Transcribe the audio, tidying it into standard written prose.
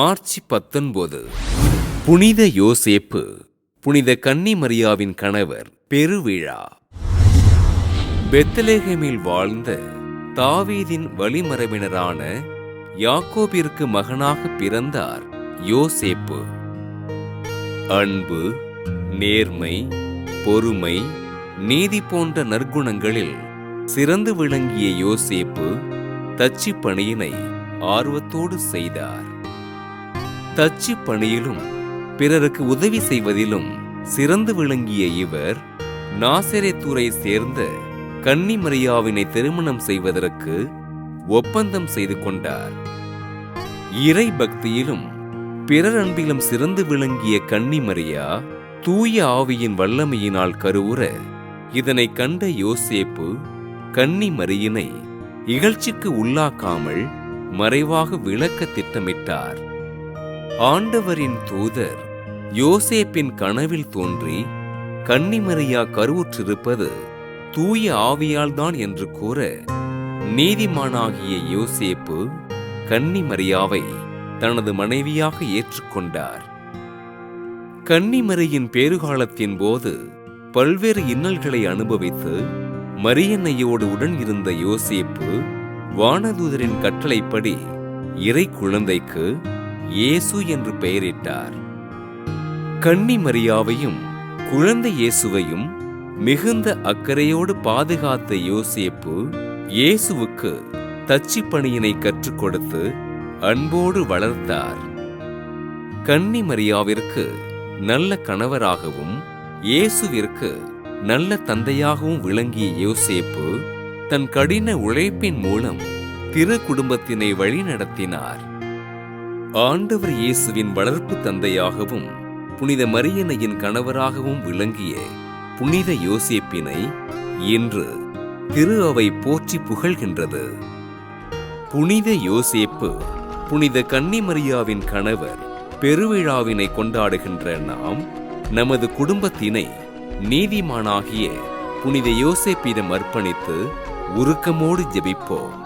March 19. புனித யோசேப்பு, புனித கன்னி மரியாவின் கணவர் பெருவிழா. பெத்லகேமில் வாழ்ந்த தாவீதின் வழிமரபினரான யாக்கோபிற்கு மகனாக பிறந்தார் யோசேப்பு. அன்பு, நேர்மை, பொறுமை, நீதி போன்ற நற்குணங்களில் சிறந்து விளங்கிய யோசேப்பு தச்சு பணியினை ஆர்வத்தோடு செய்தார். தச்சு பணியிலும் பிறருக்கு உதவி செய்வதிலும் சிறந்து விளங்கிய இவர் நாசரேத்தூரை சேர்ந்த கன்னி மரியாவினை திருமணம் செய்வதற்கு ஒப்பந்தம் செய்து கொண்டார். இறை பக்தியிலும் பிறர் அன்பிலும் சிறந்து விளங்கிய கன்னி மரியா தூய ஆவியின் வல்லமையினால் கருவுற, இதனை கண்ட யோசேப்பு கன்னி மரியினை இகழ்ச்சிக்கு உள்ளாக்காமல் மறைவாக விளக்க திட்டமிட்டார். ஆண்டவரின் தூதர் யோசேப்பின் கனவில் தோன்றி கன்னி மரியா கருவுற்றிருப்பது தூய ஆவியால் தான் என்று கூற, நீதிமானாகிய யோசேப்பு கன்னி மரியாவை தனது மனைவியாக ஏற்றுக்கொண்டார். கன்னி மரியின் பேறுகாலத்தின் போது பல்வேறு இன்னல்களை அனுபவித்து மரியன்னையோடு உடன் இருந்த யோசேப்பு வானதூதரின் கட்டளைப்படி இறை குழந்தைக்கு இயேசு என்று பெயரிட்டார். கன்னி மரியாவையும் குழந்தை இயேசுவையும் மிகுந்த அக்கறையோடு பாதுகாத்த யோசேப்பு இயேசுவுக்கு தச்சு பணியினை கற்றுக் கொடுத்து அன்போடு வளர்த்தார். கன்னி மரியாவிற்கு நல்ல கணவராகவும் இயேசுவிற்கு நல்ல தந்தையாகவும் விளங்கிய யோசேப்பு தன் கடின உழைப்பின் மூலம் திரு குடும்பத்தினை வழிநடத்தினார். ஆண்டவர் இயேசுவின் வளர்ப்பு தந்தையாகவும் புனித மரியன்னையின் கணவராகவும் விளங்கிய புனித யோசேப்பினை இன்று திரு அவை போற்றி புகழ்கின்றது. புனித யோசேப்பு, புனித கன்னி மரியாவின் கணவர் பெருவிழாவினை கொண்டாடுகின்ற நாம் நமது குடும்பத்தினை நீதிமானாகிய புனித யோசேப்பிடம் அர்ப்பணித்து உருக்கமோடு ஜெபிப்போம்.